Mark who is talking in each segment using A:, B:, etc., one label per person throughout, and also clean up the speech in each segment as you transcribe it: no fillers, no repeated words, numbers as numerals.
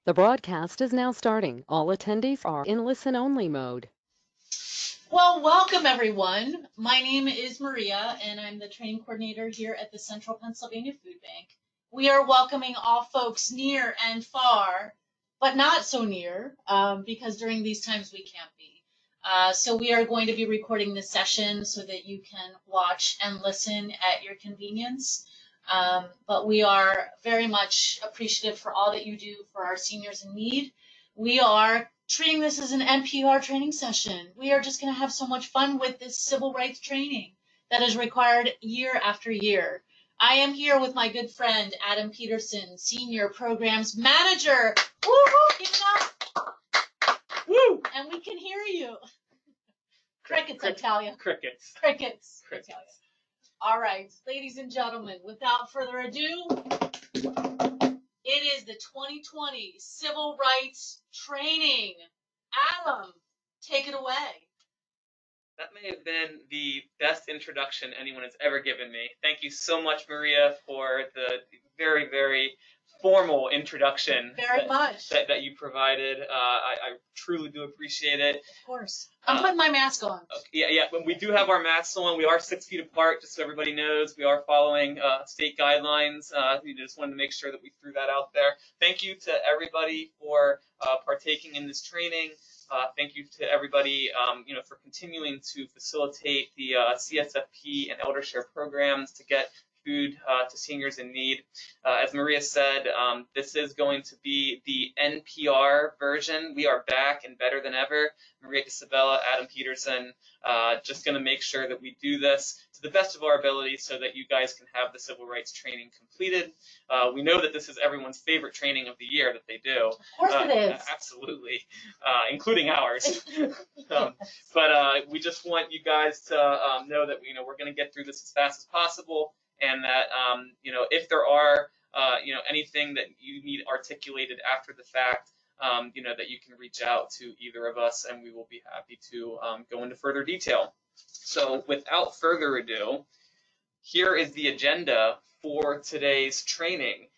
A: The broadcast is now starting. All attendees are in listen-only mode.
B: Well, welcome everyone. My name is Maria and I'm the training coordinator here at the Central Pennsylvania Food Bank. We are welcoming all folks near and far, but not so near because during these times we can't be. So we are going to be recording this session so that you can watch and listen at your convenience. But we are very much appreciative for all that you do for our seniors in need. We are treating this as an NPR training session. We are just going to have so much fun with this civil rights training that is required year after year. I am here with my good friend, Adam Peterson, Senior Programs Manager. Woo-hoo, give it up. Woo! And we can hear you. Crickets, I tell you.
C: Crickets.
B: Crickets. I tell you. All right, ladies and gentlemen, without further ado, it is the 2020 Civil Rights Training. Adam, take it away.
C: That may have been the best introduction anyone has ever given me. Thank you so much, Maria, for the very, very formal introduction that you provided. I truly do appreciate it.
B: Of course. I'm putting my mask on.
C: Okay, yeah. When we do have our masks on, we are 6 feet apart, just so everybody knows. We are following state guidelines. We just wanted to make sure that we threw that out there. Thank you to everybody for partaking in this training. Thank you to everybody, for continuing to facilitate the CSFP and elder share programs to get food to seniors in need. As Maria said, this is going to be the NPR version. We are back and better than ever. Maria Casabella, Adam Peterson, just going to make sure that we do this to the best of our ability so that you guys can have the civil rights training completed. We know that this is everyone's favorite training of the year that they do.
B: Of course it is.
C: Absolutely, including ours. But we just want you guys to know that we're going to get through this as fast as possible. And that, if there are, anything that you need articulated after the fact, that you can reach out to either of us and we will be happy to go into further detail. So without further ado, here is the agenda for today's training.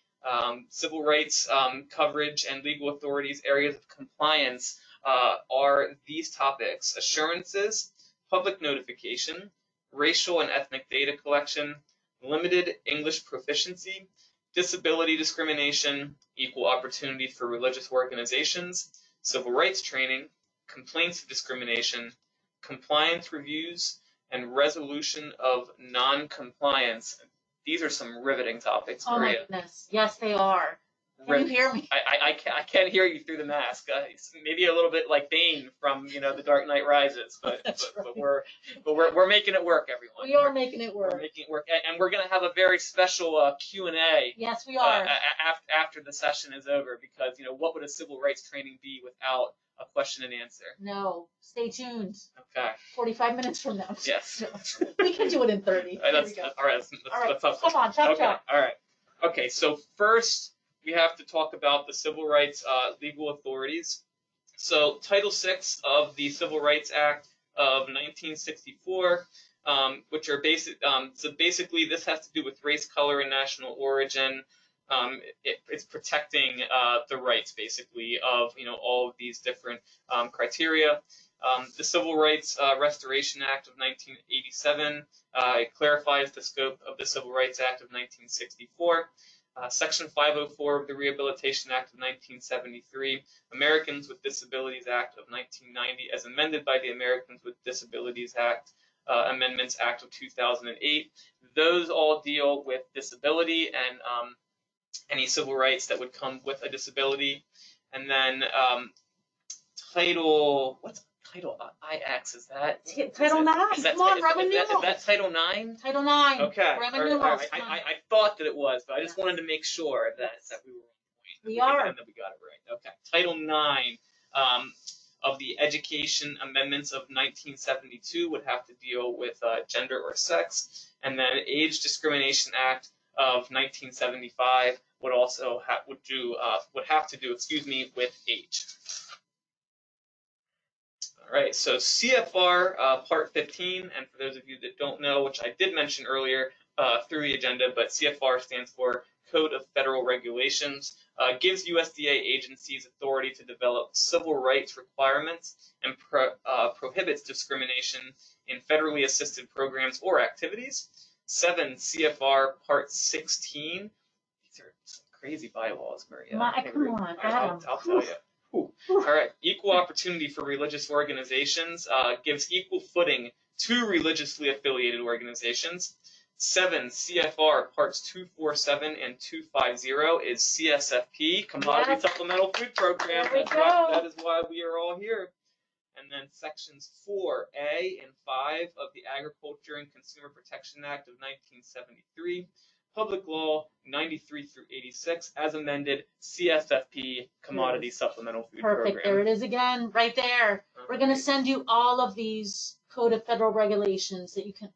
C: Civil rights coverage and legal authorities areas of compliance are these topics: assurances, public notification, racial and ethnic data collection, limited English proficiency, disability discrimination, equal opportunity for religious organizations, civil rights training, complaints of discrimination, compliance reviews, and resolution of non-compliance. These are some riveting topics, Maria.
B: Oh my goodness, yes they are. Can you hear me?
C: I can't hear you through the mask. Maybe a little bit like Bane from The Dark Knight Rises, but we're making it work, everyone.
B: We are making it work.
C: We're making it work, and we're going to have a very special Q&A.
B: Yes, we are.
C: After the session is over, because what would a civil rights training be without a question and answer?
B: No, stay tuned.
C: Okay.
B: 45 minutes from now.
C: Yes.
B: We can do it in 30.
C: All right. Let's
B: come on, chop.
C: All right. Okay. So first, we have to talk about the civil rights legal authorities. So Title VI of the Civil Rights Act of 1964, which are basic. So basically, this has to do with race, color, and national origin. It's protecting the rights, basically, of all of these different criteria. The Civil Rights Restoration Act of 1987 it clarifies the scope of the Civil Rights Act of 1964. Section 504 of the Rehabilitation Act of 1973, Americans with Disabilities Act of 1990, as amended by the Americans with Disabilities Act Amendments Act of 2008. Those all deal with disability and any civil rights that would come with a disability. And then what's Title IX, is that?
B: Title IX, come on, Roman numerals.
C: Is that Title IX?
B: Title IX,
C: okay.
B: Roman numerals.
C: I thought that it was, but I just wanted to make sure that we were on point.
B: We are.
C: And that we got it right. Okay. Title IX of the Education Amendments of 1972 would have to deal with gender or sex. And then Age Discrimination Act of 1975 would also have to do with age. All right, so CFR Part 15, and for those of you that don't know, which I did mention earlier through the agenda, but CFR stands for Code of Federal Regulations. gives USDA agencies authority to develop civil rights requirements and prohibits discrimination in federally assisted programs or activities. 7 CFR Part 16. These are some crazy bylaws, Maria.
B: Come on, Adam.
C: I'll tell you. All right. Equal opportunity for religious organizations gives equal footing to religiously affiliated organizations. 7 CFR Parts 247 and 250 is CSFP, Commodity Supplemental Food Program.
B: There we go.
C: That is why we are all here. And then sections 4A and 5 of the Agriculture and Consumer Protection Act of 1973, Public Law 93 through 86, as amended, CSFP, Commodity Supplemental Food Program.
B: Perfect. There it is again, right there.
C: All
B: We're going to
C: right.
B: send you all of these Code of Federal Regulations that you can.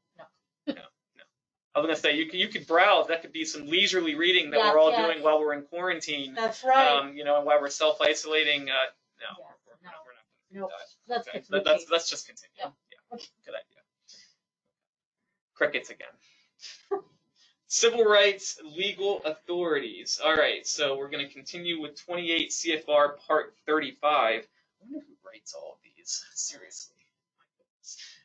C: I was going to say, you could browse. That could be some leisurely reading that
B: Yes,
C: we're all
B: yes.
C: doing while we're in quarantine.
B: That's right.
C: You know, and while we're self-isolating. No,
B: Yes,
C: we're
B: no.
C: not going to do
B: Nope.
C: that.
B: Let's
C: Okay.
B: get to the
C: Let's
B: case.
C: just continue.
B: Yeah.
C: Yeah. Good idea. Crickets again. Civil rights legal authorities. All right, so we're going to continue with 28 CFR Part 35. I wonder who writes all of these. Seriously.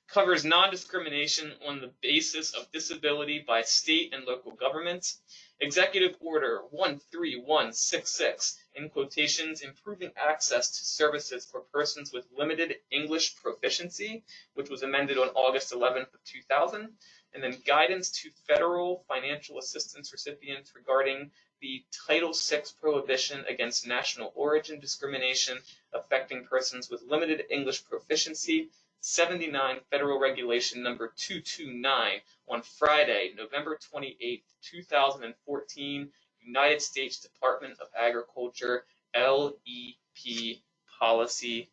C: Covers non-discrimination on the basis of disability by state and local governments. Executive Order 13166, in quotations, improving access to services for persons with limited English proficiency, which was amended on August 11th of 2000. And then guidance to federal financial assistance recipients regarding the Title VI prohibition against national origin discrimination affecting persons with limited English proficiency, 79 Federal Regulation number 229 on Friday, November 28, 2014, United States Department of Agriculture, LEP policy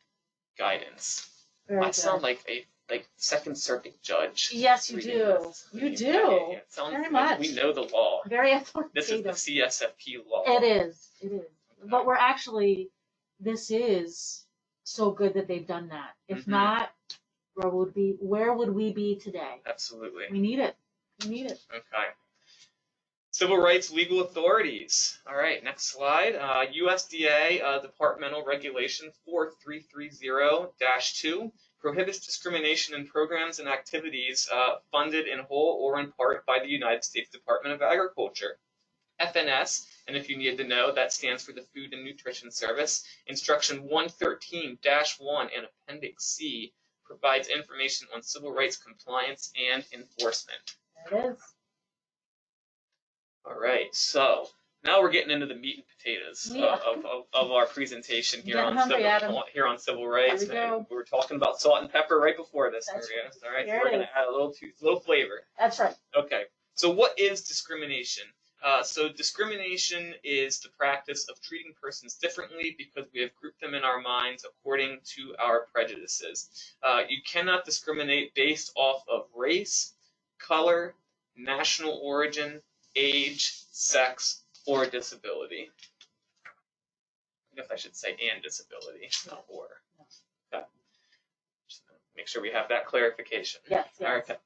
C: guidance.
B: Very
C: I
B: good.
C: sound like a Second Circuit judge.
B: Yes, you
C: reading
B: do.
C: this.
B: You do.
C: Yeah, it sounds
B: Very
C: like
B: much.
C: we know the law.
B: Very
C: This
B: authoritative.
C: is the CSFP law.
B: It is. It is. But we're actually, this is so good that they've done that. If
C: Mhm.
B: not, where would we be today?
C: Absolutely.
B: We need it. We need it.
C: Okay. Civil rights legal authorities. All right, next slide. USDA Departmental Regulation 4330-2 prohibits discrimination in programs and activities funded in whole or in part by the United States Department of Agriculture. FNS, and if you needed to know, that stands for the Food and Nutrition Service. Instruction 113-1 and Appendix C provides information on civil rights compliance and enforcement.
B: There it is.
C: All right, so now we're getting into the meat and potatoes
B: Yeah.
C: of our presentation here
B: Getting
C: on
B: hungry, Adam.
C: civil rights.
B: Here we go.
C: We were talking about salt and pepper right before this,
B: That's
C: Maria.
B: right.
C: All right,
B: Here
C: so we're
B: it
C: going
B: is.
C: to add a little flavor.
B: That's right.
C: Okay, so what is discrimination? So discrimination is the practice of treating persons differently because we have grouped them in our minds according to our prejudices. You cannot discriminate based off of race, color, national origin, age, sex, or disability. I guess I should say and disability, not or. Okay. Just make sure we have that clarification.
B: Yes, yes.
C: All right.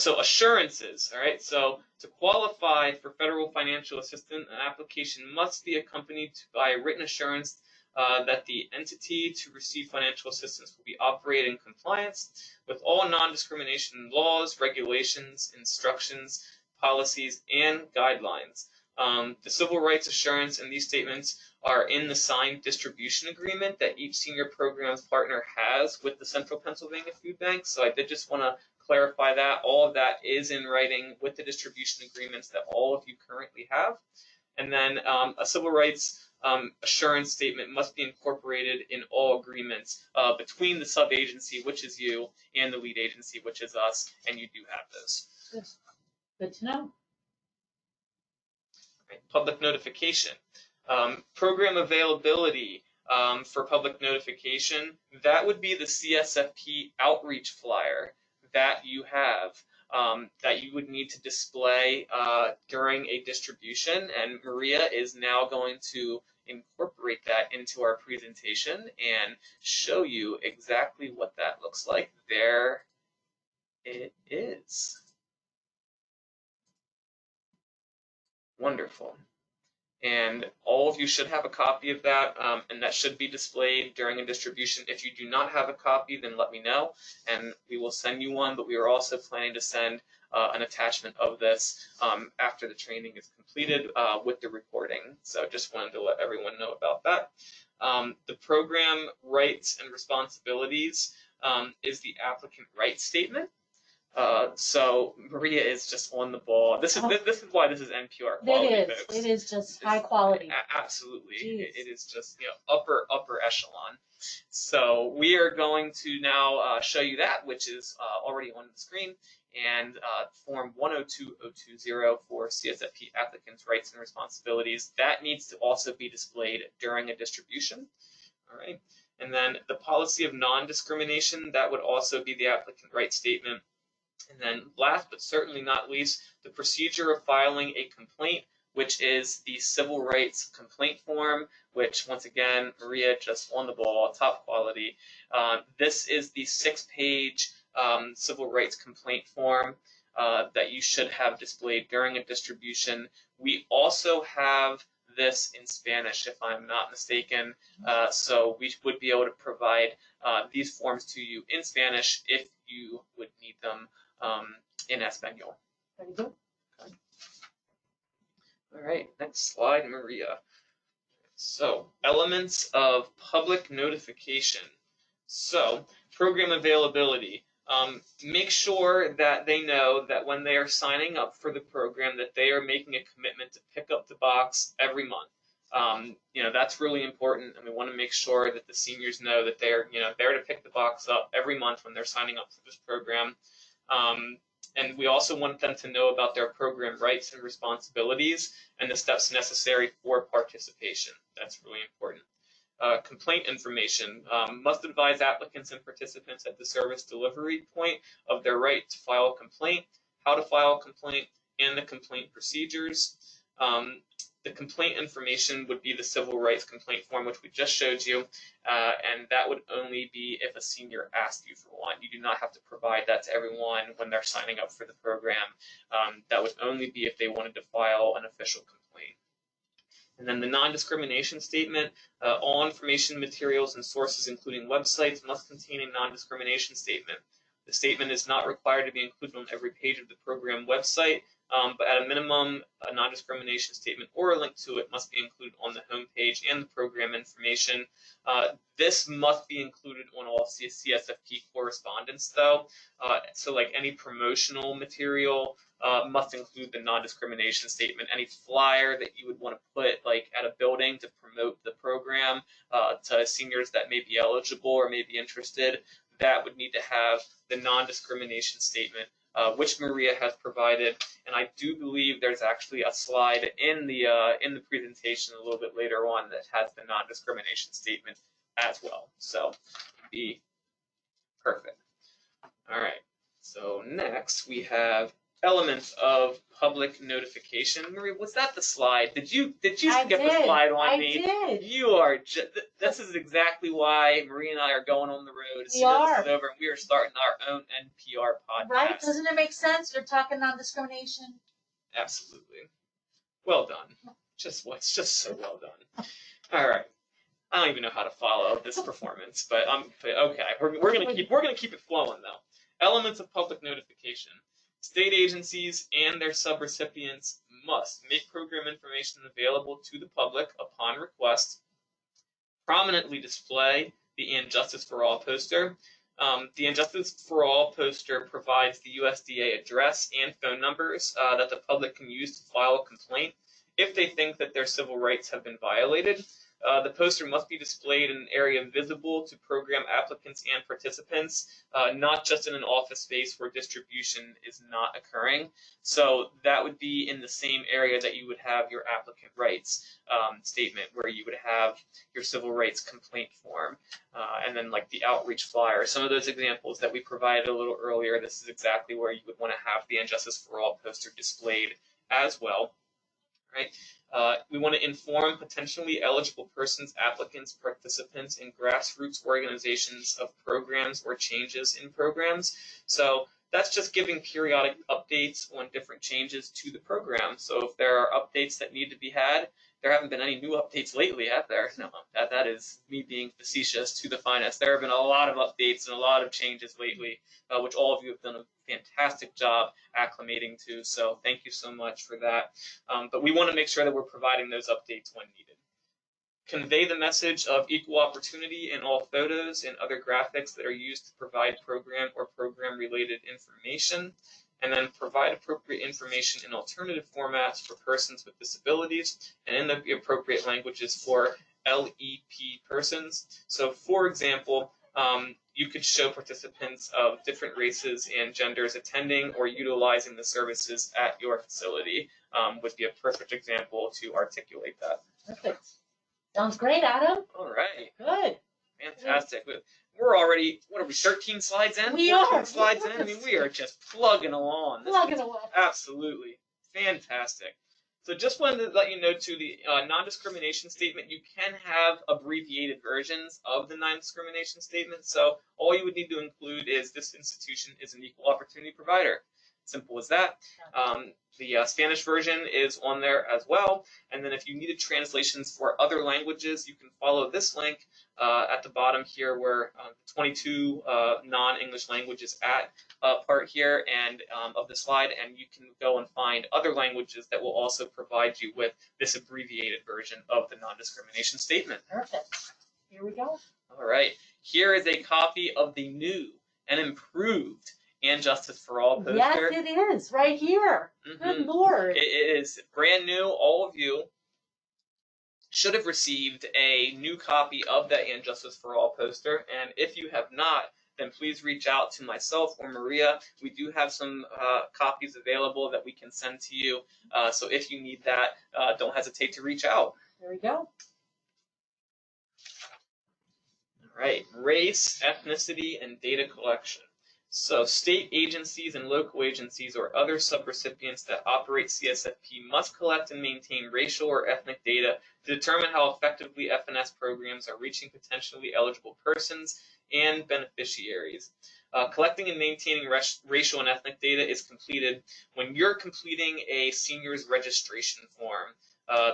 C: So assurances, all right? So to qualify for federal financial assistance, an application must be accompanied by a written assurance that the entity to receive financial assistance will be operating in compliance with all non-discrimination laws, regulations, instructions, policies, and guidelines. The civil rights assurance in these statements are in the signed distribution agreement that each senior programs partner has with the Central Pennsylvania Food Bank. So I did just want to clarify that. All of that is in writing with the distribution agreements that all of you currently have. And then a civil rights assurance statement must be incorporated in all agreements between the sub-agency, which is you, and the lead agency, which is us, and you do have those.
B: Good to know.
C: Right. Public notification. Program availability for public notification, that would be the CSFP outreach flyer that you have that you would need to display during a distribution, and Maria is now going to incorporate that into our presentation and show you exactly what that looks like. There it is. Wonderful. And all of you should have a copy of that, and that should be displayed during a distribution. If you do not have a copy, then let me know, and we will send you one, but we are also planning to send an attachment of this after the training is completed with the recording. So just wanted to let everyone know about that. The program rights and responsibilities is the applicant rights statement. So Maria is just on the ball. This is why this is NPR quality, folks.
B: It is just high quality.
C: Absolutely, it is just upper echelon. So we are going to now show you that, which is already on the screen, and Form 102020 for CSFP applicants' rights and responsibilities. That needs to also be displayed during a distribution. All right, and then the policy of non-discrimination, that would also be the applicant rights statement. And then last but certainly not least, the procedure of filing a complaint, which is the civil rights complaint form, which once again, Maria just on the ball, top quality. This is the 6-page civil rights complaint form that you should have displayed during a distribution. We also have this in Spanish, if I'm not mistaken, so we would be able to provide these forms to you in Spanish if you would need them in Espanol.
B: Very good.
C: Okay. All right, next slide, Maria. So, elements of public notification. So, program availability. Make sure that they know that when they are signing up for the program that they are making a commitment to pick up the box every month. That's really important, and we want to make sure that the seniors know that they're there to pick the box up every month when they're signing up for this program. And we also want them to know about their program rights and responsibilities and the steps necessary for participation. That's really important. Complaint information. Must advise applicants and participants at the service delivery point of their right to file a complaint, how to file a complaint, and the complaint procedures. The complaint information would be the civil rights complaint form, which we just showed you, and that would only be if a senior asked you for one. You do not have to provide that to everyone when they're signing up for the program. That would only be if they wanted to file an official complaint. And then the non-discrimination statement, all information, materials, and sources, including websites, must contain a non-discrimination statement. The statement is not required to be included on every page of the program website, but at a minimum, a non-discrimination statement or a link to it must be included on the home page and the program information. This must be included on all CSFP correspondence, though. So like any promotional material must include the non-discrimination statement. Any flyer that you would want to put like at a building to promote the program to seniors that may be eligible or may be interested, that would need to have the non-discrimination statement, which Maria has provided, and I do believe there's actually a slide in the presentation a little bit later on that has the non-discrimination statement as well. So, be perfect. All right. So next we have elements of public notification. Maria, was that the slide? Did you skip the slide on me?
B: I did.
C: You are this is exactly why Maria and I are going on the road as soon as this is over, and we are starting our own NPR podcast.
B: Right? Doesn't it make sense? You're talking non-discrimination.
C: Absolutely. Well done. It's just so well done. All right. I don't even know how to follow this performance, but okay. We're gonna keep it flowing though. Elements of public notification. State agencies and their subrecipients must make program information available to the public upon request, prominently display the Injustice for All poster. The Injustice for All poster provides the USDA address and phone numbers that the public can use to file a complaint if they think that their civil rights have been violated. The poster must be displayed in an area visible to program applicants and participants, not just in an office space where distribution is not occurring. So that would be in the same area that you would have your applicant rights statement, where you would have your civil rights complaint form, and then like the outreach flyer. Some of those examples that we provided a little earlier, this is exactly where you would want to have the Injustice for All poster displayed as well. Right? We want to inform potentially eligible persons, applicants, participants in grassroots organizations of programs or changes in programs. So that's just giving periodic updates on different changes to the program. So if there are updates that need to be had, there haven't been any new updates lately, have there? No, that is me being facetious to the finest. There have been a lot of updates and a lot of changes lately, which all of you have done a fantastic job acclimating to. So thank you so much for that. But we want to make sure that we're providing those updates when needed. Convey the message of equal opportunity in all photos and other graphics that are used to provide program or program-related information. And then provide appropriate information in alternative formats for persons with disabilities and in the appropriate languages for LEP persons. So, for example, you could show participants of different races and genders attending or utilizing the services at your facility, would be a perfect example to articulate that.
B: Perfect. Sounds great, Adam.
C: All right.
B: Good.
C: Fantastic. We're already, what are we, 13 slides in?
B: We
C: 14
B: are.
C: slides in? I mean, we are just plugging along.
B: Plugging away.
C: Absolutely. Fantastic. So just wanted to let you know, too, the non-discrimination statement, you can have abbreviated versions of the non-discrimination statement. So all you would need to include is this institution is an equal opportunity provider. Simple as that. The Spanish version is on there as well. And then if you needed translations for other languages, you can follow this link at the bottom here where 22 non-English languages at part here and of the slide, and you can go and find other languages that will also provide you with this abbreviated version of the non-discrimination statement.
B: Perfect. Here we go.
C: All right. Here is a copy of the new and improved and Justice for All poster.
B: Yes, it is, right here. Good Lord.
C: It is brand new. All of you should have received a new copy of that And Justice for All poster. And if you have not, then please reach out to myself or Maria. We do have some copies available that we can send to you. So if you need that, don't hesitate to reach out.
B: There we go.
C: All right. Race, ethnicity, and data collection. So state agencies and local agencies or other subrecipients that operate CSFP must collect and maintain racial or ethnic data to determine how effectively FNS programs are reaching potentially eligible persons and beneficiaries. Collecting and maintaining racial and ethnic data is completed when you're completing a seniors registration form.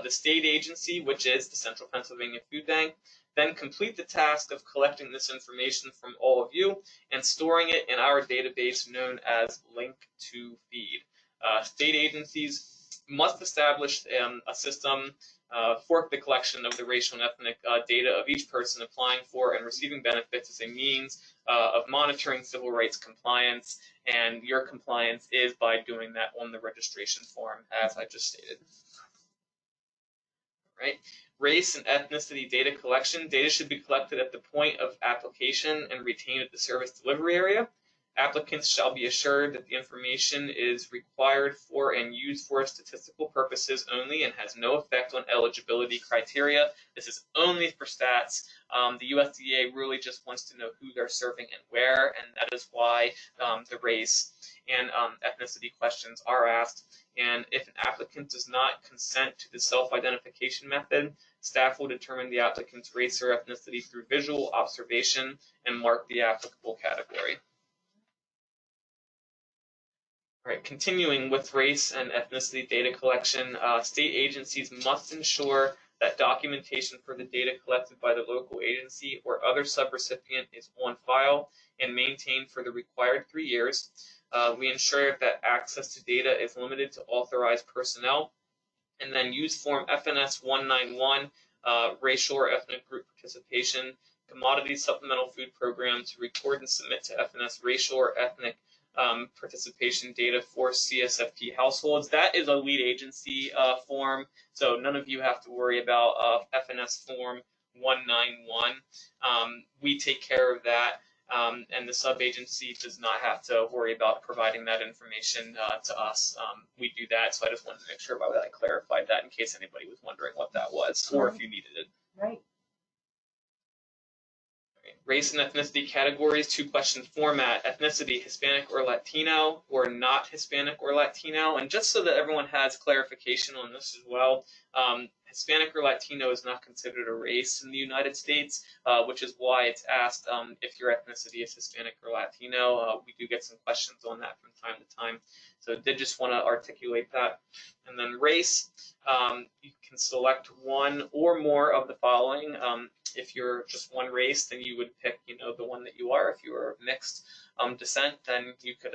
C: The state agency, which is the Central Pennsylvania Food Bank, then complete the task of collecting this information from all of you and storing it in our database known as Link to Feed. State agencies must establish a system for the collection of the racial and ethnic data of each person applying for and receiving benefits as a means of monitoring civil rights compliance, and your compliance is by doing that on the registration form, as I just stated. Right? Race and ethnicity data collection. Data should be collected at the point of application and retained at the service delivery area. Applicants shall be assured that the information is required for and used for statistical purposes only and has no effect on eligibility criteria. This is only for stats. The USDA really just wants to know who they're serving and where, and that is why the race and ethnicity questions are asked. And if an applicant does not consent to the self-identification method, staff will determine the applicant's race or ethnicity through visual observation and mark the applicable category. All right, continuing with race and ethnicity data collection, state agencies must ensure that documentation for the data collected by the local agency or other subrecipient is on file and maintained for the required 3 years. We ensure that access to data is limited to authorized personnel, and then use Form FNS 191, racial or ethnic group participation, commodity supplemental food program to record and submit to FNS racial or ethnic participation data for CSFP households. That is a lead agency form, so none of you have to worry about FNS Form 191. We take care of that. And the sub-agency does not have to worry about providing that information to us. We do that, so I just wanted to make sure that I clarified that in case anybody was wondering what that was, or if you needed it.
B: Right.
C: Race and ethnicity categories, 2-question format, ethnicity, Hispanic or Latino, or not Hispanic or Latino. And just so that everyone has clarification on this as well, Hispanic or Latino is not considered a race in the United States, which is why it's asked if your ethnicity is Hispanic or Latino. We do get some questions on that from time to time. So did just want to articulate that. And then race, you can select one or more of the following. If you're just one race, then you would pick, the one that you are. If you are mixed descent, then you could,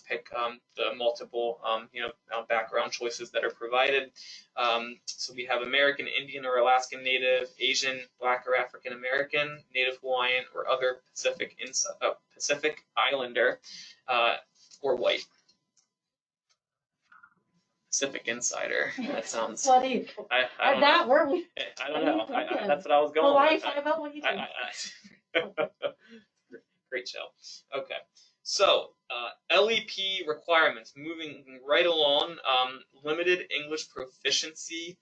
C: pick the multiple, background choices that are provided. So we have American Indian or Alaskan Native, Asian, Black or African American, Native Hawaiian, or other Pacific Islander, or white. Pacific Insider. That sounds.
B: What do you?
C: I don't
B: that
C: know.
B: where we?
C: I don't know. That's what I was going
B: Hawaii
C: with.
B: 5-0. What do you think?
C: Great show. Okay. So LEP requirements. Moving right along. Limited English proficiency.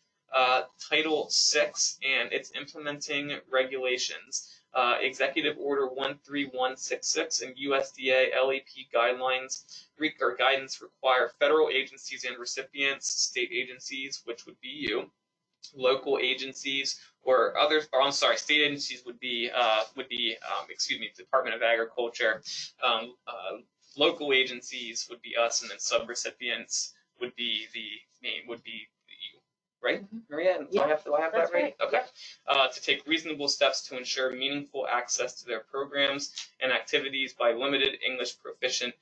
C: Title VI and its implementing regulations. Executive Order 13166 and USDA LEP guidelines or guidance require federal agencies and recipients, state agencies, which would be you, local agencies or others, or I'm sorry, state agencies would be Department of Agriculture. Local agencies would be us, and then subrecipients would be you. Right, Maria?
B: Yeah,
C: do I have that right?
B: right.
C: Okay. To take reasonable steps to ensure meaningful access to their programs and activities by limited English proficient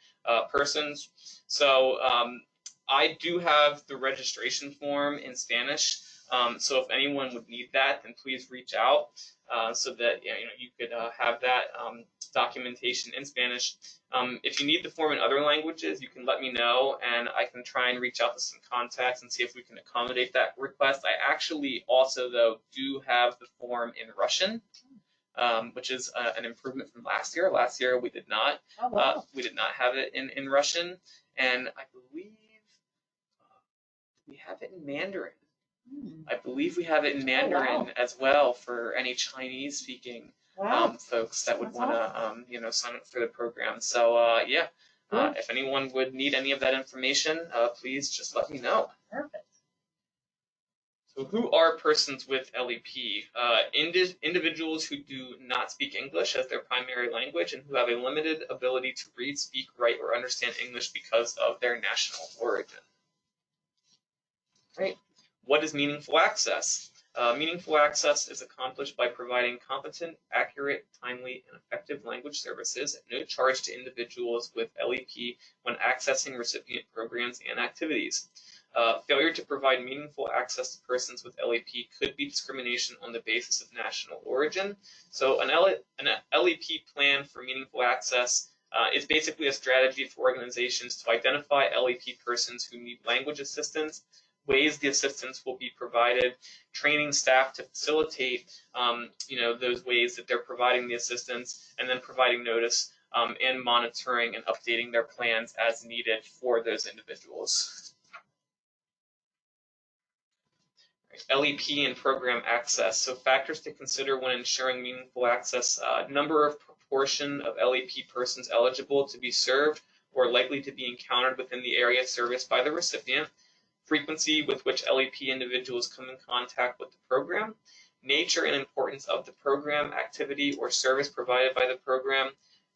C: persons. So I do have the registration form in Spanish. So if anyone would need that, then please reach out so that you could have that documentation in Spanish. If you need the form in other languages, you can let me know, and I can try and reach out to some contacts and see if we can accommodate that request. I actually also, though, do have the form in Russian, which is an improvement from last year. Last year we did not.
B: Oh, wow.
C: We did not have it in Russian, and I believe we have it in Mandarin. I believe we have it in Mandarin as well for any Chinese-speaking folks that would want to, sign up for the program. So if anyone would need any of that information, please just let me know.
B: Perfect.
C: So who are persons with LEP? Individuals who do not speak English as their primary language and who have a limited ability to read, speak, write, or understand English because of their national origin. Right. What is meaningful access? Meaningful access is accomplished by providing competent, accurate, timely, and effective language services at no charge to individuals with LEP when accessing recipient programs and activities. Failure to provide meaningful access to persons with LEP could be discrimination on the basis of national origin. So an LEP plan for meaningful access is basically a strategy for organizations to identify LEP persons who need language assistance, ways the assistance will be provided, training staff to facilitate, those ways that they're providing the assistance, and then providing notice and monitoring and updating their plans as needed for those individuals. LEP and program access. So factors to consider when ensuring meaningful access: number of proportion of LEP persons eligible to be served or likely to be encountered within the area serviced by the recipient, frequency with which LEP individuals come in contact with the program, nature and importance of the program, activity, or service provided by the program,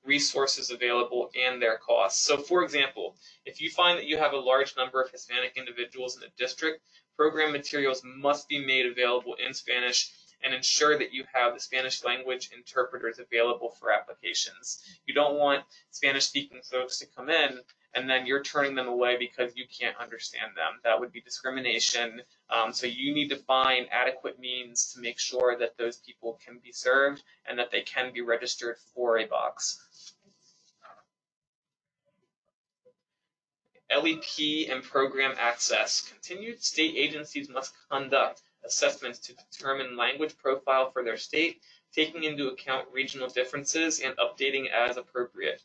C: resources available, and their costs. So, for example, if you find that you have a large number of Hispanic individuals in a district, program materials must be made available in Spanish and ensure that you have the Spanish language interpreters available for applications. You don't want Spanish-speaking folks to come in and then you're turning them away because you can't understand them. That would be discrimination. So you need to find adequate means to make sure that those people can be served and that they can be registered for a box. LEP and program access. Continued state agencies must conduct assessments to determine language profile for their state, taking into account regional differences and updating as appropriate.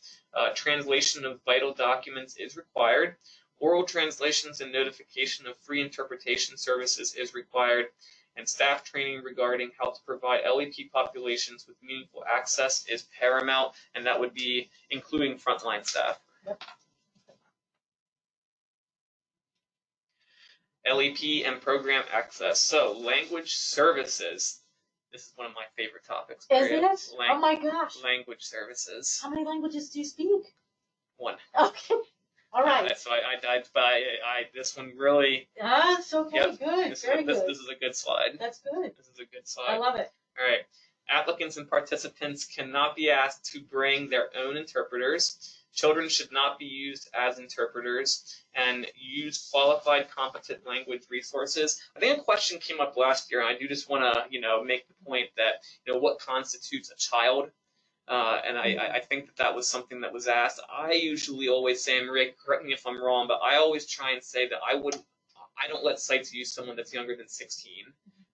C: Translation of vital documents is required. Oral translations and notification of free interpretation services is required. And staff training regarding how to provide LEP populations with meaningful access is paramount, and that would be including frontline staff.
B: Yep.
C: LEP and Program Access. So language services. This is one of my favorite topics.
B: Is it? Oh my gosh.
C: Language services.
B: How many languages do you speak?
C: One.
B: Okay. All right.
C: So this one really.
B: That's okay.
C: Yep.
B: Good.
C: This
B: Very good.
C: This is a good slide.
B: That's good.
C: This is a good slide.
B: I love it.
C: All right. Applicants and participants cannot be asked to bring their own interpreters. Children should not be used as interpreters, and use qualified, competent language resources. I think a question came up last year, and I do just want to, make the point that, what constitutes a child. And I think that was something that was asked. I usually always say, and Maria, correct me if I'm wrong, but I always try and say that I don't let sites use someone that's younger than 16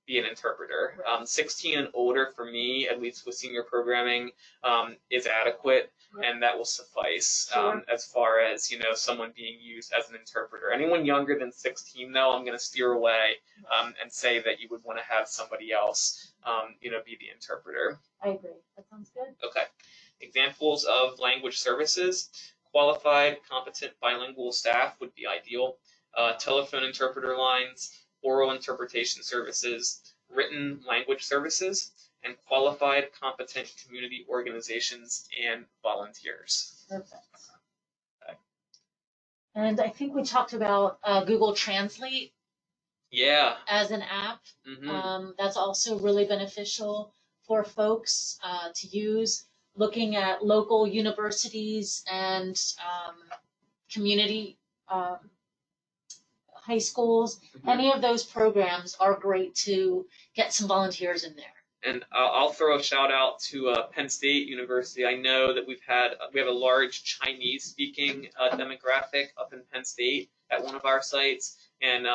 C: be an interpreter. 16 and older for me, at least with senior programming, is adequate, and that will suffice as far as someone being used as an interpreter. Anyone younger than 16, though, I'm going to steer away and say that you would want to have somebody else, be the interpreter.
B: I agree. That sounds good.
C: Okay. Examples of language services: qualified, competent bilingual staff would be ideal. Telephone interpreter lines, oral interpretation services, written language services, and qualified, competent community organizations and volunteers.
B: Perfect.
C: Okay.
B: And I think we talked about Google Translate.
C: Yeah.
B: As an app.
C: Mm-hmm.
B: That's also really beneficial for folks to use. Looking at local universities and community high schools,
C: Mm-hmm.
B: Any of those programs are great to get some volunteers in there.
C: And I'll throw a shout out to Penn State University. I know that we have a large Chinese speaking demographic up in Penn State at one of our sites, and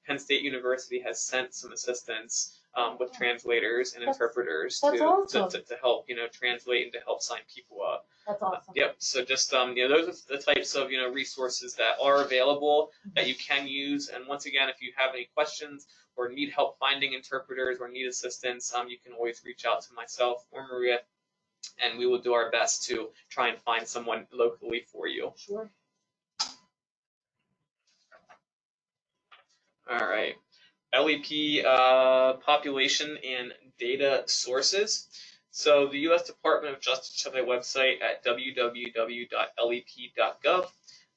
C: Penn State University has sent some assistance with translators and interpreters
B: awesome.
C: to help translate and to help sign people up.
B: That's awesome.
C: Yep. So just those are the types of resources that are available that you can use. And once again, if you have any questions or need help finding interpreters or need assistance, you can always reach out to myself or Maria, and we will do our best to try and find someone locally for you.
B: Sure.
C: All right. LEP population and data sources. So the U.S. Department of Justice has a website at www.lep.gov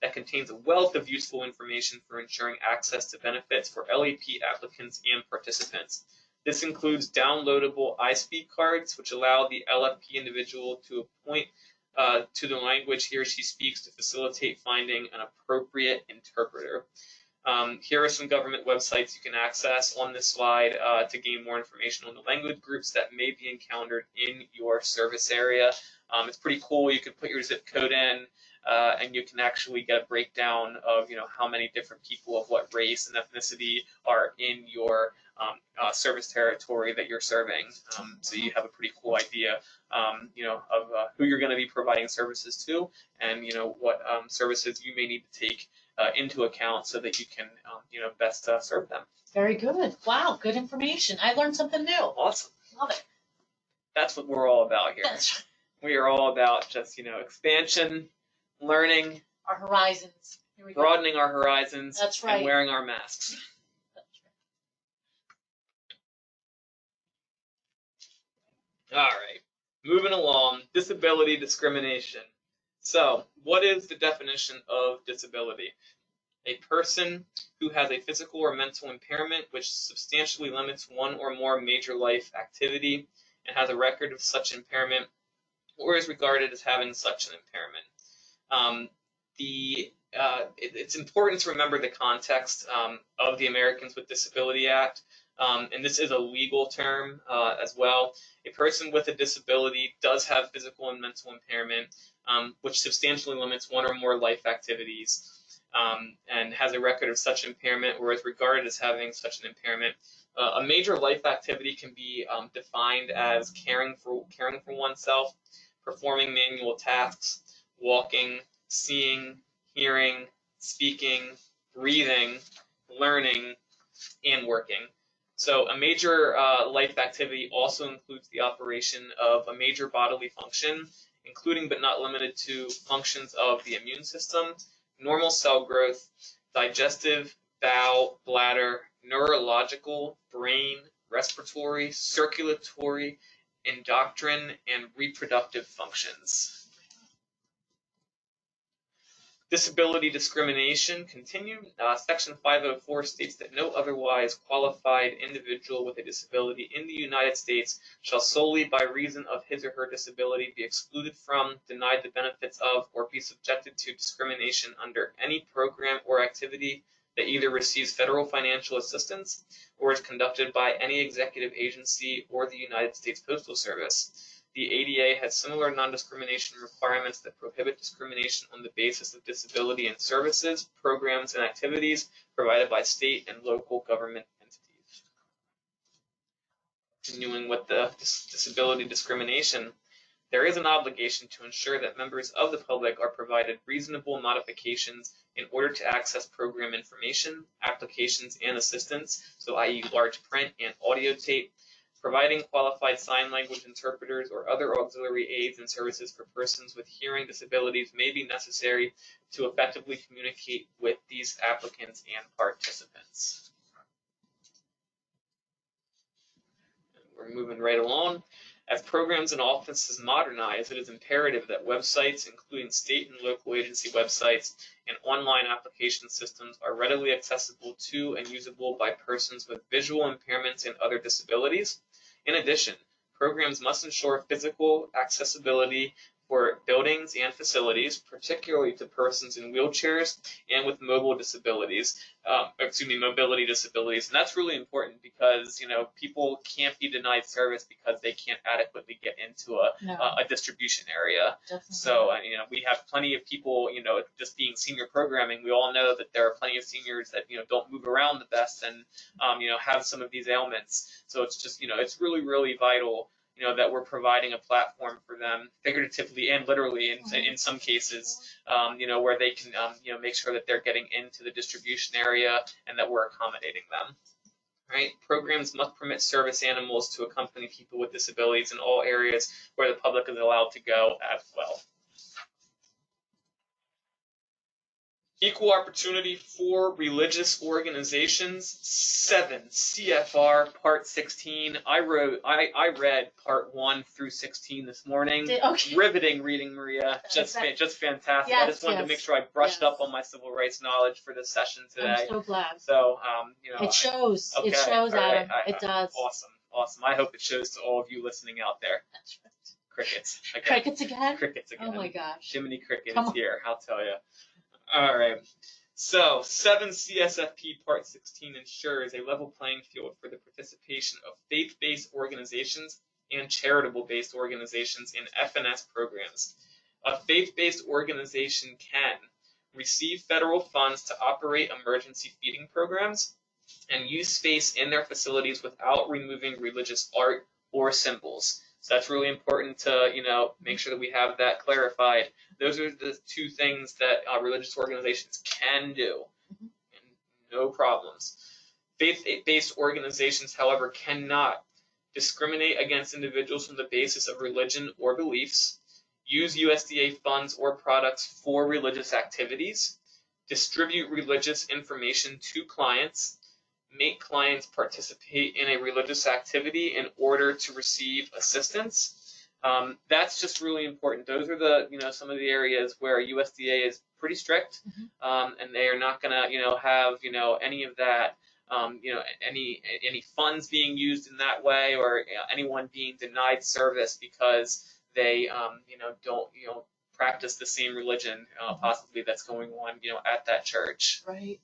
C: that contains a wealth of useful information for ensuring access to benefits for LEP applicants and participants. This includes downloadable iSpeak cards, which allow the LFP individual to point to the language he or she speaks to facilitate finding an appropriate interpreter. Here are some government websites you can access on this slide to gain more information on the language groups that may be encountered in your service area. It's pretty cool. You can put your zip code in, and you can actually get a breakdown of how many different people of what race and ethnicity are in your service territory that you're serving. So you have a pretty cool idea, of who you're going to be providing services to, and what services you may need to take into account so that you can, best serve them.
B: Very good. Wow, good information. I learned something new.
C: Awesome.
B: Love it.
C: That's what we're all about here.
B: That's right.
C: We are all about just, expansion, learning,
B: our horizons. Here we
C: broadening our horizons.
B: That's right.
C: And wearing our masks.
B: That's
C: right. All right. Moving along, disability discrimination. So, what is the definition of disability? A person who has a physical or mental impairment which substantially limits one or more major life activity and has a record of such impairment or is regarded as having such an impairment. It's important to remember the context of the Americans with Disability Act, and this is a legal term as well. A person with a disability does have physical and mental impairment, which substantially limits one or more life activities, and has a record of such impairment or is regarded as having such an impairment. A major life activity can be defined as caring for oneself, performing manual tasks, walking, seeing, hearing, speaking, breathing, learning, and working. So a major life activity also includes the operation of a major bodily function, including but not limited to functions of the immune system, normal cell growth, digestive, bowel, bladder, neurological, brain, respiratory, circulatory, endocrine, and reproductive functions. Disability discrimination, continue. Section 504 states that no otherwise qualified individual with a disability in the United States shall solely by reason of his or her disability be excluded from, denied the benefits of, or be subjected to discrimination under any program or activity that either receives federal financial assistance or is conducted by any executive agency or the United States Postal Service. The ADA has similar non-discrimination requirements that prohibit discrimination on the basis of disability in services, programs, and activities provided by state and local government entities. Continuing with the disability discrimination, there is an obligation to ensure that members of the public are provided reasonable modifications in order to access program information, applications, and assistance, so i.e. large print and audio tape, providing qualified sign language interpreters or other auxiliary aids and services for persons with hearing disabilities may be necessary to effectively communicate with these applicants and participants. And we're moving right along. As programs and offices modernize, it is imperative that websites, including state and local agency websites, and online application systems are readily accessible to and usable by persons with visual impairments and other disabilities. In addition, programs must ensure physical accessibility for buildings and facilities, particularly to persons in wheelchairs and with mobility disabilities. Mobility disabilities, and that's really important because people can't be denied service because they can't adequately get into a distribution area.
B: Definitely.
C: So we have plenty of people, just being senior programming. We all know that there are plenty of seniors that don't move around the best and have some of these ailments. So it's just it's really vital that we're providing a platform for them, figuratively and literally in some cases, where they can, make sure that they're getting into the distribution area and that we're accommodating them. Right? Programs must permit service animals to accompany people with disabilities in all areas where the public is allowed to go as well. Equal opportunity for religious organizations, 7 CFR Part 16. I read Part 1 through 16 this morning.
B: Okay.
C: Riveting reading, Maria. Just fantastic.
B: Yes,
C: I just wanted to make sure I brushed up on my civil rights knowledge for this session today.
B: I'm so glad.
C: So,
B: it shows.
C: Okay.
B: It shows, Adam. It does.
C: Awesome. I hope it shows to all of you listening out there.
B: That's right.
C: Crickets. Okay.
B: Crickets again?
C: Crickets again.
B: Oh my gosh.
C: Jiminy Cricket is here, I'll tell you. All right. So, 7 CSFP Part 16 ensures a level playing field for the participation of faith-based organizations and charitable-based organizations in FNS programs. A faith-based organization can receive federal funds to operate emergency feeding programs and use space in their facilities without removing religious art or symbols. So that's really important to, make sure that we have that clarified. Those are the 2 things that religious organizations can do. And no problems. Faith-based organizations, however, cannot discriminate against individuals on the basis of religion or beliefs, use USDA funds or products for religious activities, distribute religious information to clients, make clients participate in a religious activity in order to receive assistance. That's just really important. Those are the, some of the areas where USDA is pretty strict, and they are not going to, have, any of that, any funds being used in that way or anyone being denied service because they, don't, practice the same religion possibly that's going on, at that church.
B: Right.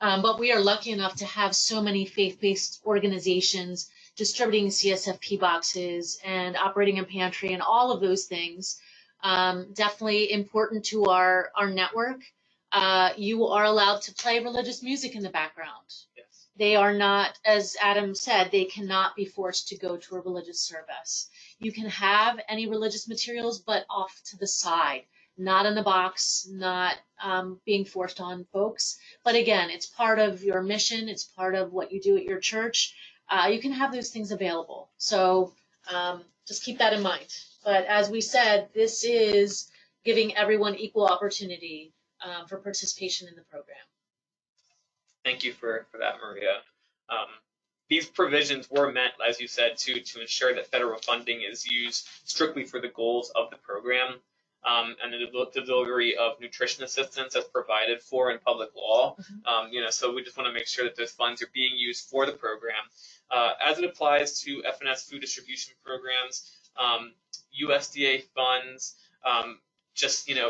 B: But we are lucky enough to have so many faith-based organizations distributing CSFP boxes and operating a pantry and all of those things. Definitely important to our network. You are allowed to play religious music in the background.
C: Yes.
B: They are not, as Adam said, they cannot be forced to go to a religious service. You can have any religious materials, but off to the side. Not in the box, not being forced on folks. But again, it's part of your mission. It's part of what you do at your church. You can have those things available. So just keep that in mind. But as we said, this is giving everyone equal opportunity for participation in the program.
C: Thank you for that, Maria. These provisions were meant, as you said, to ensure that federal funding is used strictly for the goals of the program, and the delivery of nutrition assistance as provided for in public law. So we just want to make sure that those funds are being used for the program. As it applies to FNS food distribution programs, USDA funds,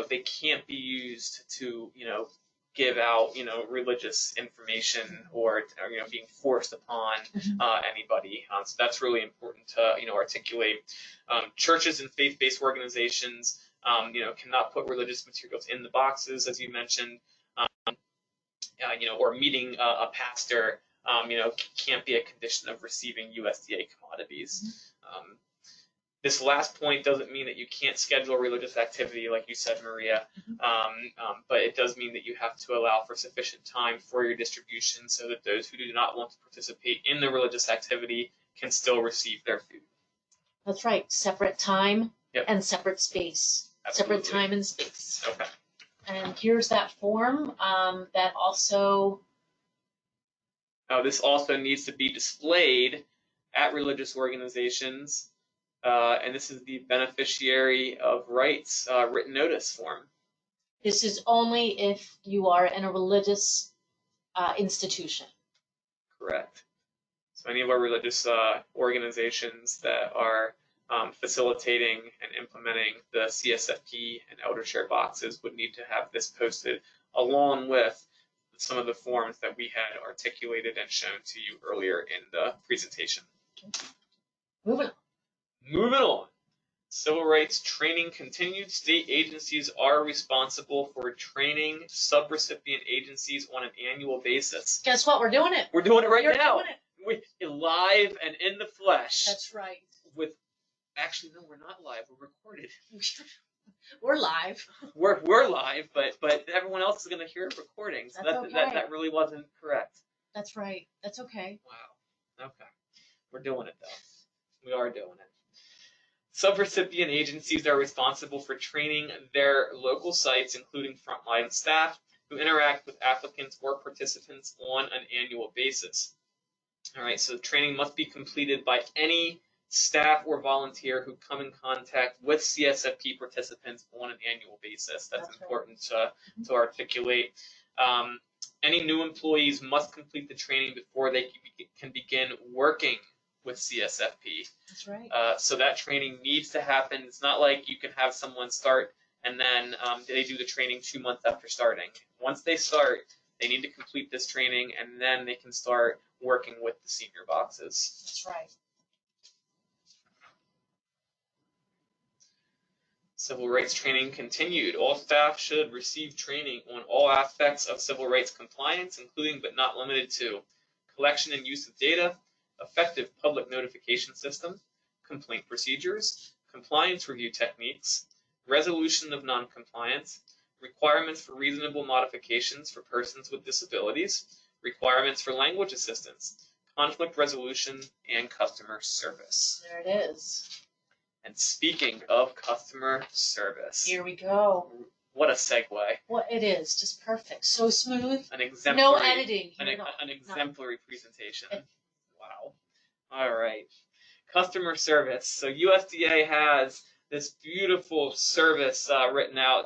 C: they can't be used to, give out, religious information or being forced upon anybody. So that's really important to, articulate. Churches and faith-based organizations, cannot put religious materials in the boxes, as you mentioned, or meeting a pastor, can't be a condition of receiving USDA commodities. This last point doesn't mean that you can't schedule religious activity, like you said, Maria, but it does mean that you have to allow for sufficient time for your distribution so that those who do not want to participate in the religious activity can still receive their food.
B: That's right. Separate time
C: Yep.
B: and separate space.
C: Absolutely.
B: Separate time and space.
C: Okay.
B: And here's that form that also...
C: This also needs to be displayed at religious organizations. And this is the beneficiary of rights written notice form.
B: This is only if you are in a religious institution.
C: Correct. So any of our religious organizations that are facilitating and implementing the CSFP and elder share boxes would need to have this posted along with some of the forms that we had articulated and shown to you earlier in the presentation.
B: Moving on.
C: Moving on. Civil rights training continued. State agencies are responsible for training subrecipient agencies on an annual basis.
B: Guess what? We're doing it.
C: We're doing it right
B: You're
C: now.
B: doing it.
C: We're live and in the flesh.
B: That's right.
C: Actually, no, we're not live. We're recorded.
B: We're live.
C: We're live, but everyone else is going to hear a recording. So
B: That's okay.
C: that really wasn't correct.
B: That's right. That's okay.
C: Wow. Okay. We're doing it though. We are doing it. Subrecipient agencies are responsible for training their local sites, including frontline staff, who interact with applicants or participants on an annual basis. All right, so training must be completed by any staff or volunteer who come in contact with CSFP participants on an annual basis. That's important to articulate. Any new employees must complete the training before they can begin working with CSFP.
B: That's right.
C: So that training needs to happen. It's not like you can have someone start and then they do the training 2 months after starting. Once they start, they need to complete this training and then they can start working with the senior boxes.
B: That's right.
C: Civil rights training continued. All staff should receive training on all aspects of civil rights compliance, including but not limited to collection and use of data, effective public notification system, complaint procedures, compliance review techniques, resolution of noncompliance, requirements for reasonable modifications for persons with disabilities, requirements for language assistance, conflict resolution, and customer service.
B: There it is.
C: And speaking of customer service,
B: Here we go.
C: what a segue.
B: Well, it is just perfect. So smooth.
C: An exemplary,
B: No editing.
C: an exemplary presentation. Wow. All right. Customer service. So USDA has this beautiful service written out,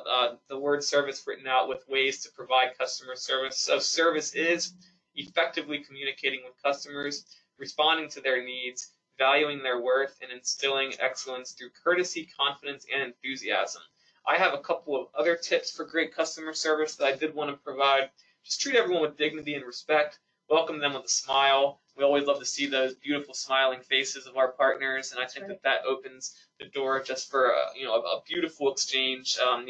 C: the word service written out with ways to provide customer service. So service is effectively communicating with customers, responding to their needs, valuing their worth, and instilling excellence through courtesy, confidence, and enthusiasm. I have a couple of other tips for great customer service that I did want to provide. Just treat everyone with dignity and respect. Welcome them with a smile. We always love to see those beautiful smiling faces of our partners, and I think that opens the door just for a beautiful exchange, from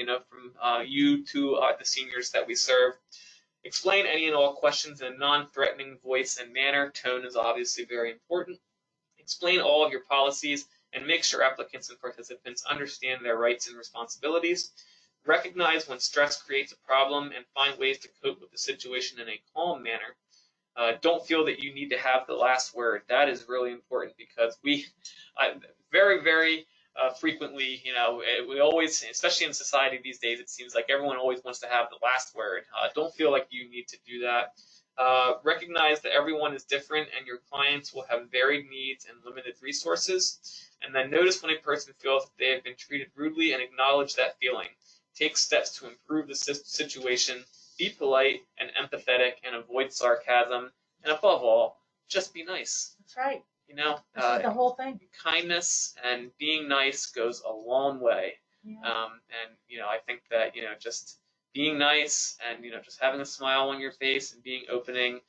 C: you to the seniors that we serve. Explain any and all questions in a non-threatening voice and manner. Tone is obviously very important. Explain all of your policies and make sure applicants and participants understand their rights and responsibilities. Recognize when stress creates a problem and find ways to cope with the situation in a calm manner. Don't feel that you need to have the last word. That is really important because we very, very frequently, we always, especially in society these days, it seems like everyone always wants to have the last word. Don't feel like you need to do that. Recognize that everyone is different and your clients will have varied needs and limited resources. And then notice when a person feels that they have been treated rudely and acknowledge that feeling. Take steps to improve the situation. Be polite and empathetic and avoid sarcasm. And above all, just be nice.
B: That's right.
C: You know,
B: This is the whole thing.
C: kindness and being nice goes a long way.
B: Yeah.
C: And you know, I think that just being nice and just having a smile on your face and being opening,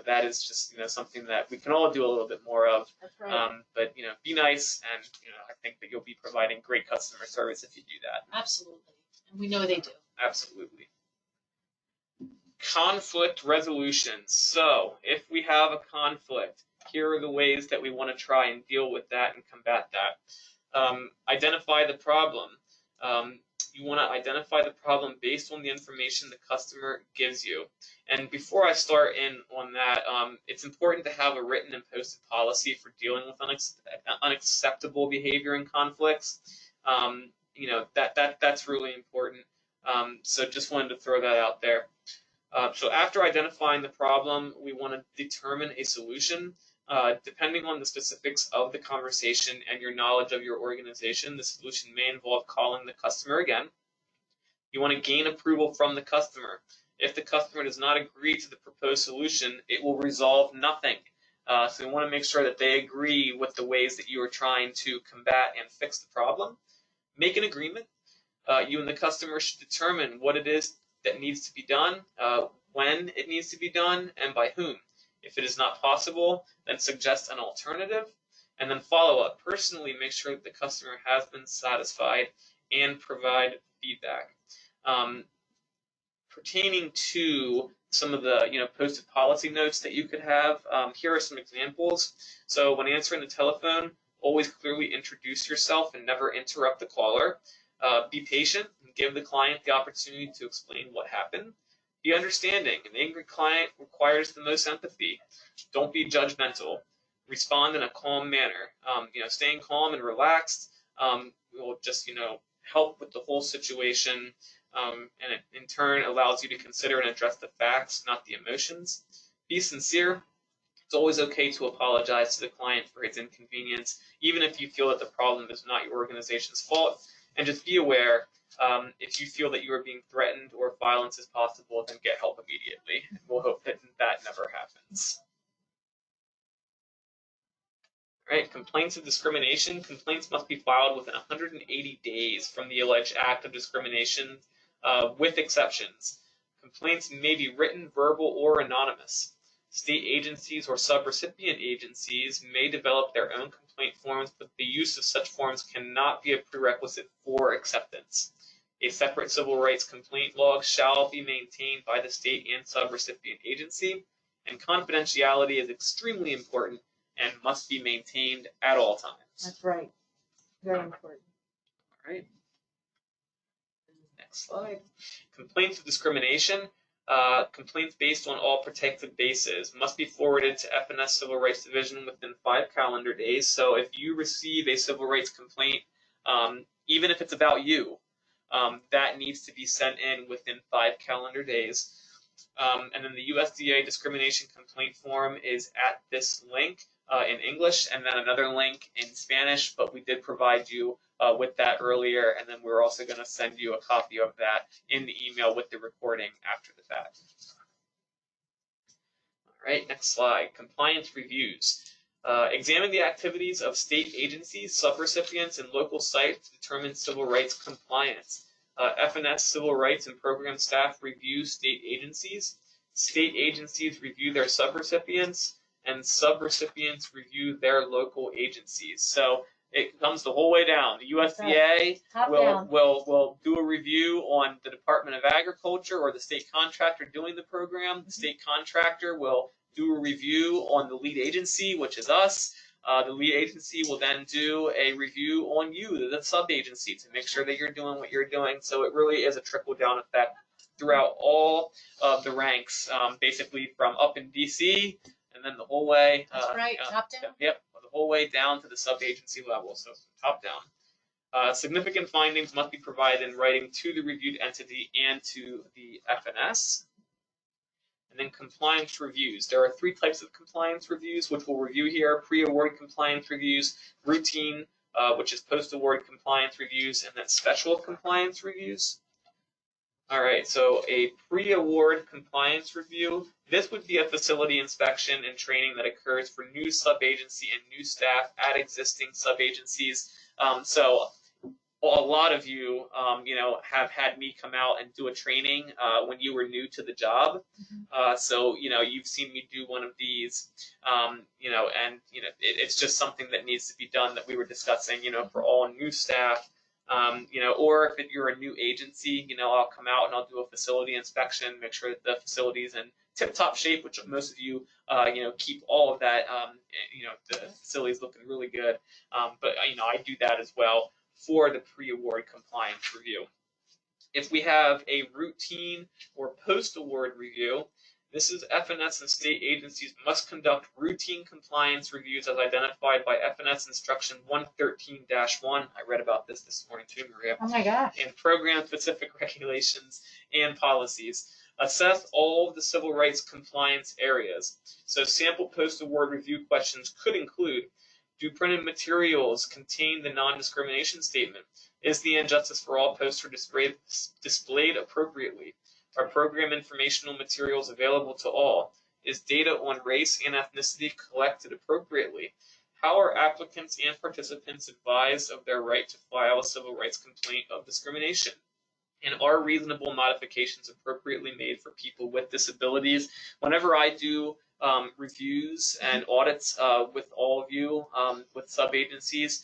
C: that is just something that we can all do a little bit more of.
B: That's right.
C: But be nice, and I think that you'll be providing great customer service if you do that.
B: Absolutely, and we know they do.
C: Absolutely. Conflict resolution. So if we have a conflict, here are the ways that we want to try and deal with that and combat that. Identify the problem. You want to identify the problem based on the information the customer gives you. And before I start in on that, it's important to have a written and posted policy for dealing with unacceptable behavior and conflicts. That's really important. So just wanted to throw that out there. So after identifying the problem, we want to determine a solution. Depending on the specifics of the conversation and your knowledge of your organization, the solution may involve calling the customer again. You want to gain approval from the customer. If the customer does not agree to the proposed solution, it will resolve nothing. So you want to make sure that they agree with the ways that you are trying to combat and fix the problem. Make an agreement. You and the customer should determine what it is that needs to be done, when it needs to be done, and by whom. If it is not possible, then suggest an alternative, and then follow up. Personally, make sure that the customer has been satisfied and provide feedback. Pertaining to some of the posted policy notes that you could have, here are some examples. So when answering the telephone, always clearly introduce yourself and never interrupt the caller. Be patient and give the client the opportunity to explain what happened. Be understanding. An angry client requires the most empathy. Don't be judgmental. Respond in a calm manner. Staying calm and relaxed will just help with the whole situation, and it in turn allows you to consider and address the facts, not the emotions. Be sincere. It's always okay to apologize to the client for its inconvenience, even if you feel that the problem is not your organization's fault. And just be aware, if you feel that you are being threatened or violence is possible, then get help immediately. And we'll hope that that never happens. All right, complaints of discrimination. Complaints must be filed within 180 days from the alleged act of discrimination, with exceptions. Complaints may be written, verbal, or anonymous. State agencies or subrecipient agencies may develop their own complaint forms, but the use of such forms cannot be a prerequisite for acceptance. A separate civil rights complaint log shall be maintained by the state and subrecipient agency, and confidentiality is extremely important and must be maintained at all times.
B: That's right. Very important.
C: All right. Next slide. Complaints of discrimination. Complaints based on all protected bases must be forwarded to FNS Civil Rights Division within 5 calendar days. So if you receive a civil rights complaint, even if it's about you, that needs to be sent in within 5 calendar days. And then the USDA discrimination complaint form is at this link in English, and then another link in Spanish, but we did provide you with that earlier, and then we're also going to send you a copy of that in the email with the recording after the fact. All right, next slide. Compliance reviews. Examine the activities of state agencies, subrecipients, and local sites to determine civil rights compliance. FNS civil rights and program staff review state agencies. State agencies review their subrecipients, and subrecipients review their local agencies. So it comes the whole way down. The USDA will do a review on the Department of Agriculture or the state contractor doing the program. The state contractor will do a review on the lead agency, which is us. The lead agency will then do a review on you, the sub-agency, to make sure that you're doing what you're doing. So it really is a trickle-down effect throughout all of the ranks, basically from up in DC and then the whole way.
B: That's right, top down?
C: Yep, the whole way down to the sub-agency level, so top down. Significant findings must be provided in writing to the reviewed entity and to the FNS. And then compliance reviews. There are 3 types of compliance reviews, which we'll review here: pre-award compliance reviews, routine, which is post-award compliance reviews, and then special compliance reviews. All right, so a pre-award compliance review. This would be a facility inspection and training that occurs for new sub-agency and new staff at existing sub-agencies. So a lot of you, have had me come out and do a training when you were new to the job. So, you've seen me do one of these, it's just something that needs to be done that we were discussing, for all new staff. Or if you're a new agency, I'll come out and I'll do a facility inspection, make sure that the facility's in tip-top shape, which most of you, keep all of that, the facility's looking really good. But, I do that as well for the pre-award compliance review. If we have a routine or post-award review, this is FNS and state agencies must conduct routine compliance reviews as identified by FNS Instruction 113-1. I read about this morning too, Maria.
B: Oh my gosh.
C: And program-specific regulations and policies. Assess all of the civil rights compliance areas. So sample post-award review questions could include: do printed materials contain the non-discrimination statement? Is the Injustice for All poster displayed appropriately? Are program informational materials available to all? Is data on race and ethnicity collected appropriately? How are applicants and participants advised of their right to file a civil rights complaint of discrimination? And are reasonable modifications appropriately made for people with disabilities? Whenever I do reviews and audits with all of you, with sub-agencies,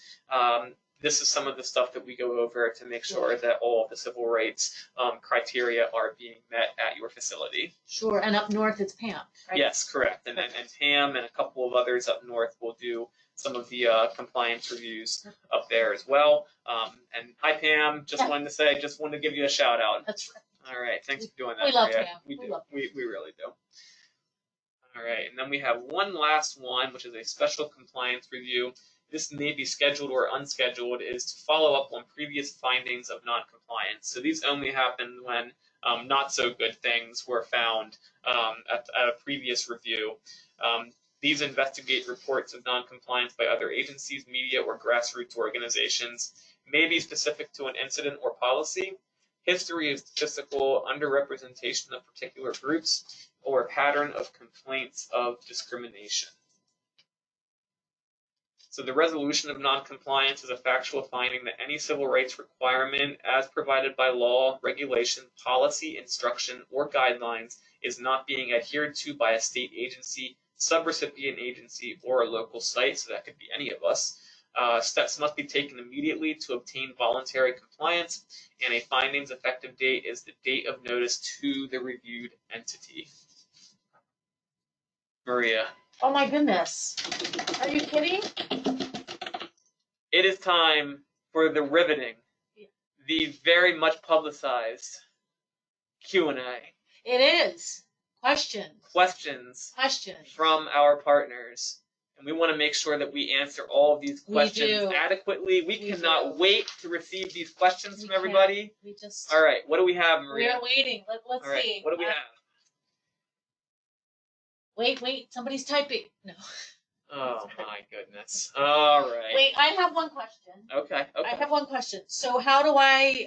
C: this is some of the stuff that we go over to make sure that all of the civil rights criteria are being met at your facility.
B: Sure, and up north it's Pam, right?
C: Yes, correct. And Pam and a couple of others up north will do some of the compliance reviews up there as well. And hi, Pam. Just wanted to give you a shout out.
B: That's right.
C: All right, thanks for doing that.
B: We love
C: Maria.
B: Pam.
C: We do.
B: Love
C: We really do. All right, and then we have one last one, which is a special compliance review. This may be scheduled or unscheduled, is to follow up on previous findings of noncompliance. So these only happen when not so good things were found at a previous review. These investigate reports of noncompliance by other agencies, media, or grassroots organizations. May be specific to an incident or policy, history of statistical underrepresentation of particular groups, or a pattern of complaints of discrimination. So the resolution of noncompliance is a factual finding that any civil rights requirement as provided by law, regulation, policy, instruction, or guidelines is not being adhered to by a state agency, subrecipient agency, or a local site, so that could be any of us. Steps must be taken immediately to obtain voluntary compliance, and a finding's effective date is the date of notice to the reviewed entity. Maria.
B: Oh my goodness. Are you kidding?
C: It is time for the riveting, the very much publicized Q&A.
B: It is. Questions
C: from our partners. And we want to make sure that we answer all of these questions adequately. We cannot wait to receive these questions from everybody. All right, what do we have, Maria?
B: We are waiting. Let's see.
C: What do we have?
B: Wait, somebody's typing. No.
C: Oh my goodness. All right.
B: Wait, I have one question.
C: Okay.
B: I have one question. So how do I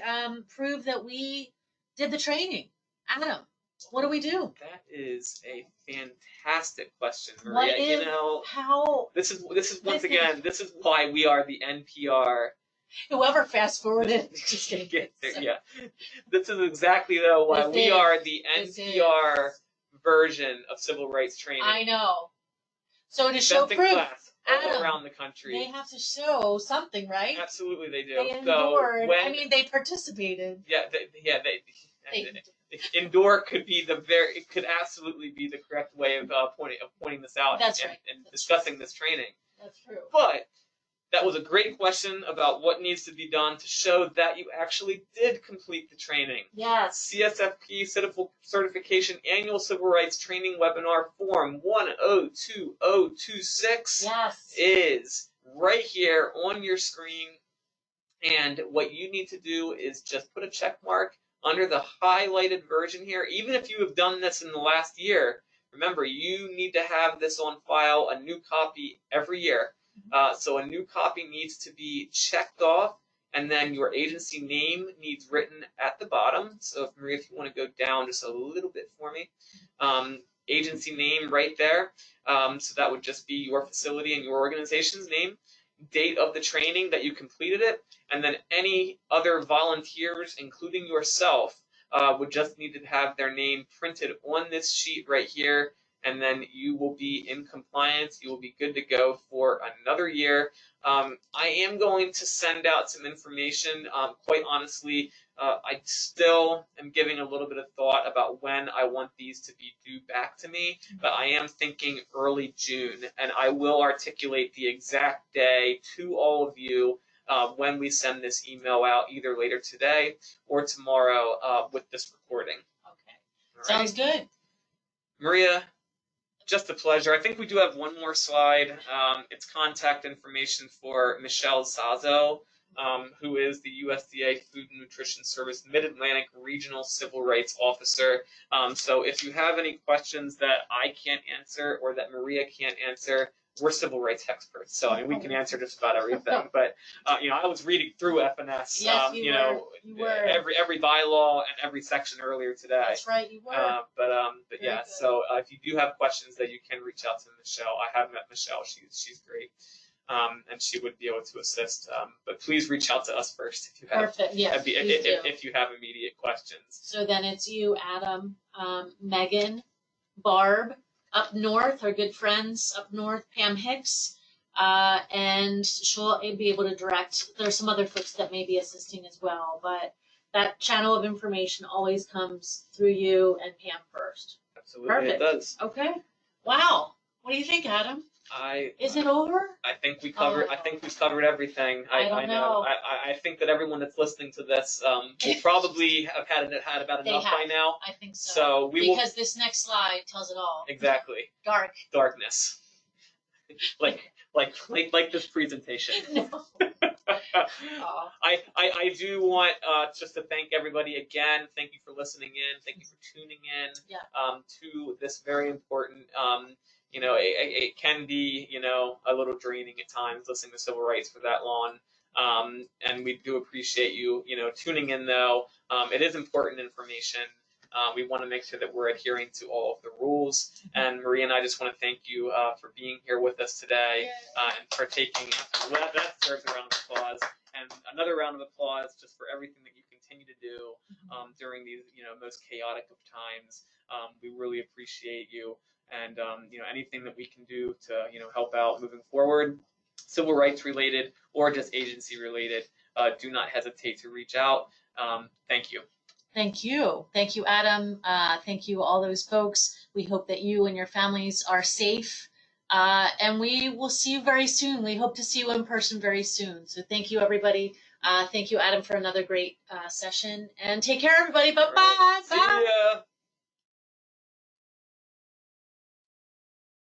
B: prove that we did the training? Adam, what do we do?
C: That is a fantastic question, Maria.
B: How
C: this is once again, this is why we are the NPR.
B: Whoever fast forwarded, just kidding.
C: Yeah. This is exactly though why we are the NPR version of civil rights training.
B: I know. So to show proof,
C: all around the country,
B: they have to show something, right?
C: Absolutely, they do.
B: They endured. They participated.
C: Yeah, endure could be it could absolutely be the correct way of pointing this out and discussing this training.
B: That's true.
C: But that was a great question about what needs to be done to show that you actually did complete the training.
B: Yes.
C: CSFP Certification Annual Civil Rights Training Webinar Form 102026 is right here on your screen. And what you need to do is just put a check mark under the highlighted version here, even if you have done this in the last year, remember, you need to have this on file, a new copy every year. So a new copy needs to be checked off, and then your agency name needs written at the bottom. So Maria, if you want to go down just a little bit for me, agency name right there. So that would just be your facility and your organization's name, date of the training that you completed it, and then any other volunteers, including yourself, would just need to have their name printed on this sheet right here, and then you will be in compliance. You will be good to go for another year. I am going to send out some information. Quite honestly, I still am giving a little bit of thought about when I want these to be due back to me, but I am thinking early June, and I will articulate the exact day to all of you when we send this email out, either later today or tomorrow with this recording.
B: Okay.
C: All
B: Sounds
C: right.
B: good.
C: Maria, just a pleasure. I think we do have one more slide. It's contact information for Michelle Sazo, who is the USDA Food and Nutrition Service Mid-Atlantic Regional Civil Rights Officer. So if you have any questions that I can't answer or that Maria can't answer, we're civil rights experts, so I mean, we can answer just about everything. But I was reading through FNS,
B: Yes, you were.
C: every bylaw and every section earlier today.
B: That's right, you were.
C: But
B: Very
C: yeah,
B: good.
C: so if you do have questions, that you can reach out to Michelle. I have met Michelle; she's great, and she would be able to assist. But please reach out to us first if you have
B: Perfect. Yes, please do.
C: if you have immediate questions.
B: So then it's you, Adam, Megan, Barb, up north, our good friends up north, Pam Hicks, and she'll be able to direct. There's some other folks that may be assisting as well, but that channel of information always comes through you and Pam first.
C: Absolutely,
B: Perfect.
C: it does.
B: Okay. Wow. What do you think, Adam? Is it over?
C: I think we covered. I think we've covered everything.
B: I know.
C: I think that everyone that's listening to this will probably have had about enough by now.
B: I think so.
C: So we will.
B: Because this next slide tells it all.
C: Exactly. Darkness. like this presentation.
B: No.
C: I do want just to thank everybody again. Thank you for listening in. Thank you for tuning in to this very important. It can be, a little draining at times listening to civil rights for that long. And we do appreciate you, tuning in though. It is important information. We want to make sure that we're adhering to all of the rules. And Maria and I just want to thank you for being here with us today and partaking. That deserves a round of applause. And another round of applause just for everything that you continue to do during these, most chaotic of times. We really appreciate you. And anything that we can do to help out moving forward, civil rights related or just agency related, do not hesitate to reach out. Thank you.
B: Thank you, Adam. Thank you, all those folks. We hope that you and your families are safe, and we will see you very soon. We hope to see you in person very soon. So thank you, everybody. Thank you, Adam, for another great session. And take care, everybody. Bye bye.